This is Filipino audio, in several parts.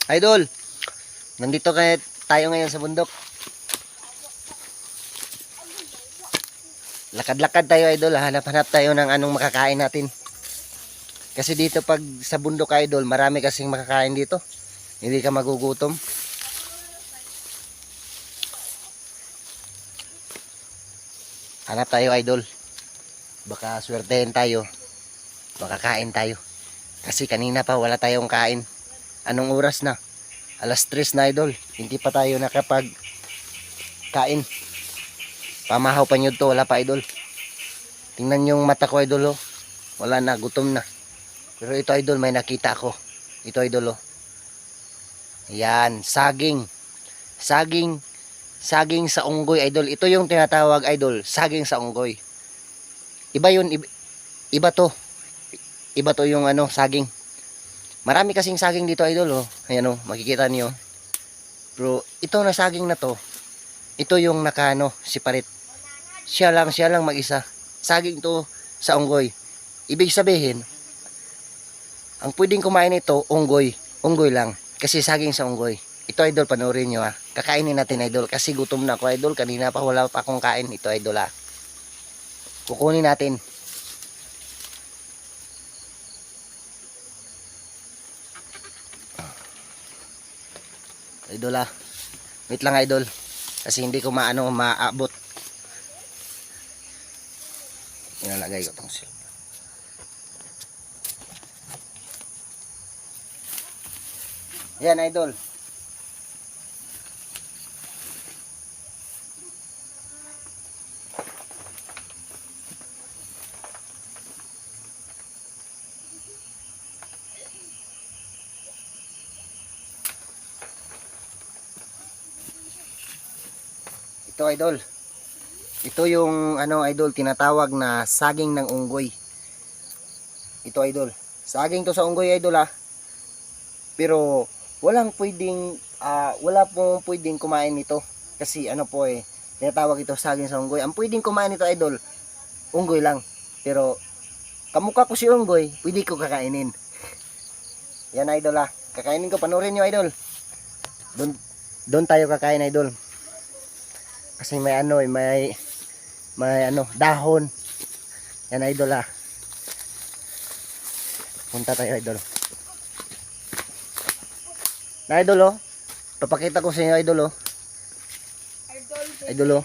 Idol, nandito tayo ngayon sa bundok. Lakad-lakad tayo, idol. Hanap-hanap tayo ng anong makakain natin. Kasi dito pag sa bundok, idol, marami kasing makakain dito. Hindi ka magugutom. Hanap tayo, idol. Baka swertehin tayo. Makakain tayo. Kasi kanina pa wala tayong kain. Anong oras na? 3:00 na, idol. Hindi pa tayo nakapag kain. Pamahaw pa nyo to. Wala pa, idol. Tingnan yung mata ko, idol, oh. Wala na, gutom na. Pero ito, idol, may nakita ako. Ito, idol, oh. Ayan, saging. Saging sa unggoy, idol. Ito yung tinatawag, idol, saging sa unggoy. Iba yun, iba to. Iba to yung saging. Marami kasing saging dito, idol, oh. Ayan, oh, makikita niyo. Pero ito na saging na to, ito yung separate. Siya lang mag-isa. Saging to sa unggoy. Ibig sabihin, ang pwedeng kumain ito, unggoy. Unggoy lang. Kasi saging sa unggoy. Ito, idol, panoorin nyo, ha. Kakainin natin, idol. Kasi gutom na ako, idol. Kanina pa wala pa akong kain. Ito, idol, ha. Kukunin natin. Idol, ha. Wait lang, idol. Kasi hindi ko maabot. Ilalagay ko itong silver. Yan, idol. Ito, idol. Ito yung idol, tinatawag na saging ng unggoy. Ito, idol. Saging to sa unggoy, idol, ha. Pero wala pong pwedeng kumain nito. Kasi tinatawag ito saging sa unggoy. Ang pwedeng kumain nito, idol, unggoy lang. Pero kamukha ko si unggoy, pwede ko kakainin. Yan, idol, ha. Kakainin ko, panoorin nyo, idol. Doon tayo kakain, idol. Kasi may dahon. Yan, idol, ha. Punta tayo, idol. Na, idol, oh. Papakita ko sa inyo, idol, oh. Idol, oh.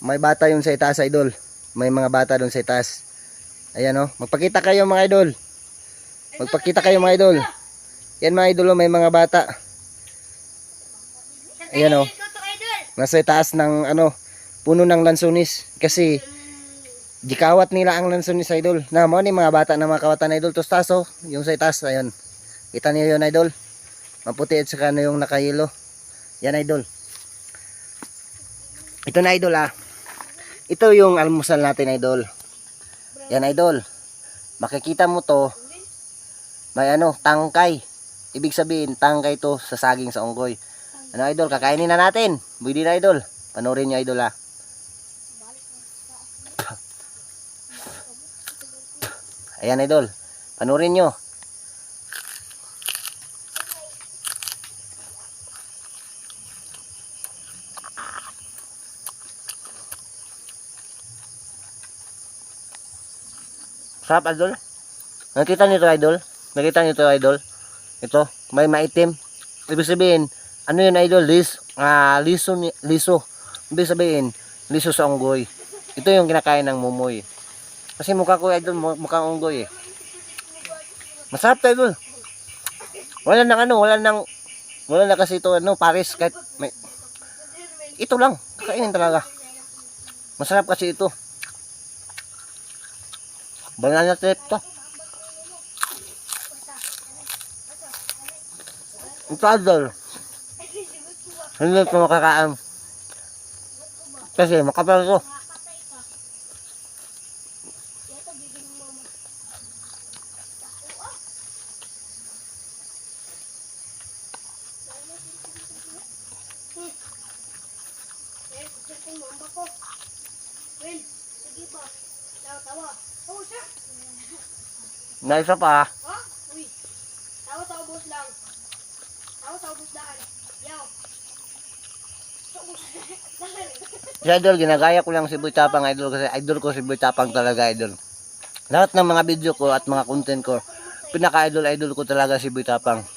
May bata yung sa itaas, idol. May mga bata doon sa itaas. Ayan, oh. Magpakita kayo, mga idol. Magpakita kayo, mga idol. Yan, mga idol, oh. May mga bata. Ayan, oh. Nasa itaas ng puno ng lansonis. Kasi gikawat nila ang lansonis, idol. Na mo ni mga bata na makawatan, idol. Tostaso, yung sa itaas, ayun. Kita niyo yun, idol. Maputi at saka yung nakayelo. Yan, idol. Ito na, idol, ha. Ito yung almusal natin, idol. Yan, idol. Makikita mo to. May tangkay. Ibig sabihin, tangkay to sa saging sa unggoy. Idol, kakainin na natin. Pwede na, idol. Panoorin nyo, idol, ha. Ayan, idol. Panoorin nyo. Sarap, idol. Nakita nyo ito, idol? Nakita nyo ito, idol? Ito, may maitim. Ibig sabihin, yun, idol? Liso. Ibig sabihin, liso sa unggoy. Ito yung kinakain ng mumoy. Kasi mukha ko, idol, mukhang unggoy, eh. Masarap to, idol. Wala na kasi ito, pares, kahit may, ito lang, kakainin talaga. Masarap kasi ito. Banana trip to. Ito, idol. Hindi ito makakaan. Kasi makapal ito. Na isa pa. Uy, tawa-tawa boss lang. Si idol, ginagaya ko lang si Boy Tapang idol kasi idol ko si Boy Tapang talaga idol. Lahat ng mga video ko at mga content ko, pinaka-idol ko talaga si Boy Tapang.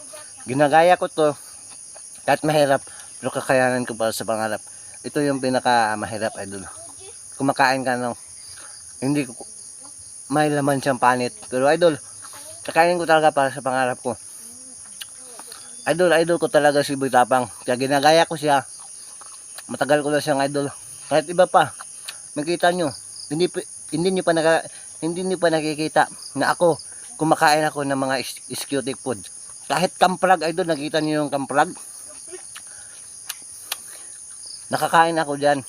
Ginagaya ko to kahit mahirap, pero kakayanan ko para sa pangarap. Ito yung pinaka-mahirap idol. Kumakain ka no, hindi ko may laman siyang panit. Pero idol, kakainin ko talaga para sa pangarap ko. Idol ko talaga si Boy Tapang. Kaya ginagaya ko siya. Matagal ko na siyang idol. Kahit iba pa, makita nyo, hindi nyo pa nakikita na ako, kumakain ako ng mga exotic food. Kahit kamprag idol, nakita nyo yung kamprag? Nakakain ako dyan,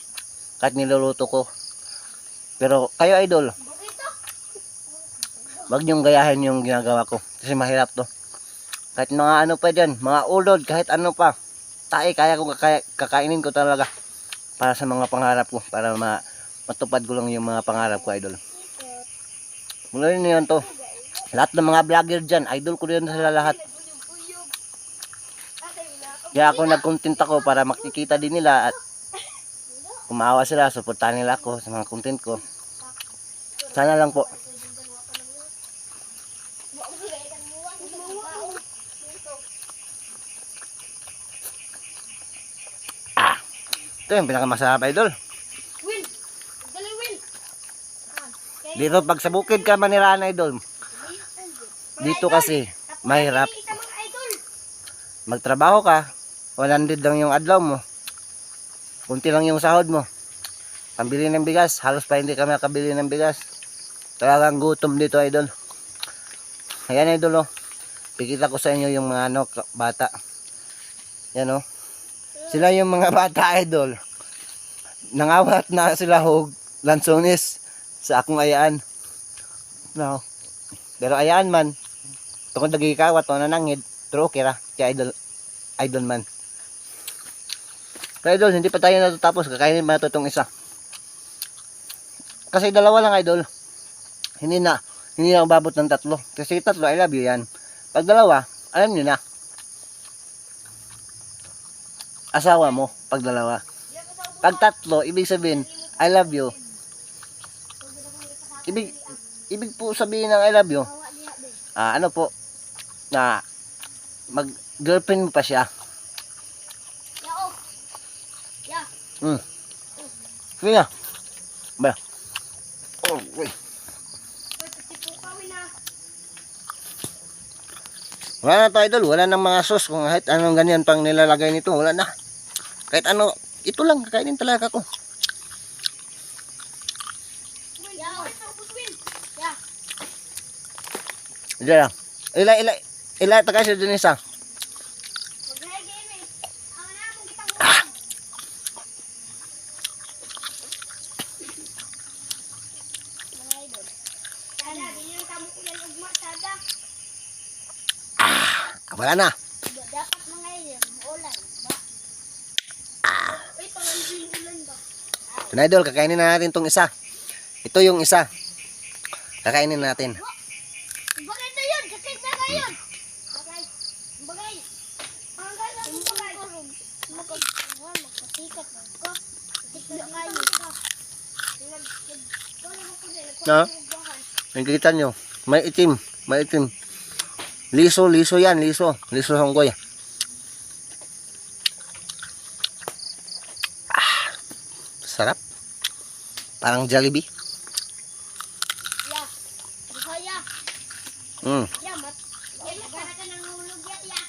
kahit niluluto ko. Pero kayo idol, wag nyong gayahin yung ginagawa ko, kasi mahirap to. Kahit mga ano pa dyan, mga ulod, kahit ano pa, kaya ko kakainin ko talaga. Para sa mga pangarap ko, para matupad ko lang yung mga pangarap ko idol. Mula rin yan to. Lahat ng mga vlogger dyan, idol ko rin sila lahat. Kaya ako nag-content ako para makikita din nila at kumawa sila, suportahan nila ako sa mga content ko. Sana lang po. Ito yung pinakamasarap idol. Dito pag sa bukid ka manirahan idol. Dito kasi mahirap. Magtrabaho ka, 100 lang yung adlaw mo. Kunti lang yung sahod mo. Pambili ng bigas, halos pa hindi kami nakabili ng bigas. Talagang gutom dito idol. Ayan idol oh. Pikita ko sa inyo yung mga ano, bata. Yan oh. Sila yung mga bata idol. Nangawat na sila hog lansones sa akong ayaan. No. Pero ayaan man. Tungkol lagi kawat o nanangid. Pero okay ra. Kaya idol man. Kaya idol, hindi pa tayo natatapos. Kakainin pa natin itong isa. Kasi dalawa lang idol. Hindi na umabot ng 3. Kasi 3, I love you yan. Pag dalawa, alam nyo na. Asawa mo, pag dalawa. Pag 3, ibig sabihin, I love you. Ibig po sabihin ng I love you, ano po, na mag-girlfriend mo pa siya. Sige na. Ba. Oh, wait. Wala na to idol, wala nang mga sauce. Kung kahit anong ganyan pang nilalagay nito, wala na. Kahit ano, ito lang, kakainin talaga ko. Diyan lang. Ila tagay siya dun isa. Wala na. Dapat mga ulan. Ito na idol, kakainin na natin tong isa. Ito yung isa. Kakainin natin. Bagay na yun! Sakit na ngayon! Bagay! Bagay! Bagay na yung bagay! Makasikat na ko. Sakit na kayo. Na? Nakikita nyo. May itim. May itim. Liso yan. Liso honggoy. Sarap. Parang Jollibee. Ya. Bisaya. Ya, mat. Ya, para ka nang hulog ya.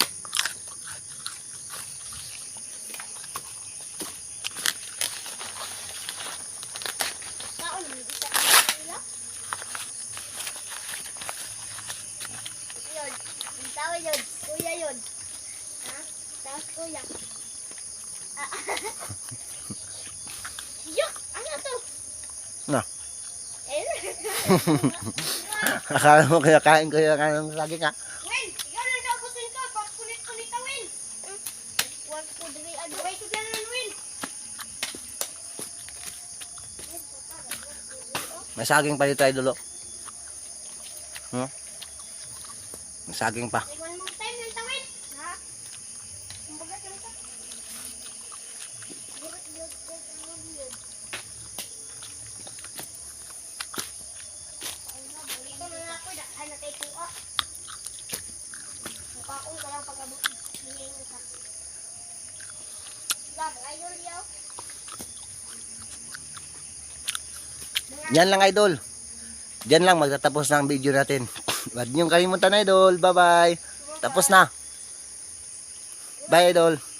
Kaon ni bisa. Yun. Tawa yun. Kuya yun. Ha? Tapos kuya. Yuck! Ano to? Na. Eh? Akala mo kaya kain ko yung kain lagi nga. Win! Ikaw na naubusin ka! Pagkulit-kulit na, Win! Huwag ko diri ano. Huwag ko dyan, Win! May saging pa dito idol. May saging pa. One more time yung tawin. Ha? Kumbaga. Yan lang idol. Diyan lang magtatapos ng video natin. Huwag niyong kalimutan idol. Bye bye. Tapos na. Bye idol.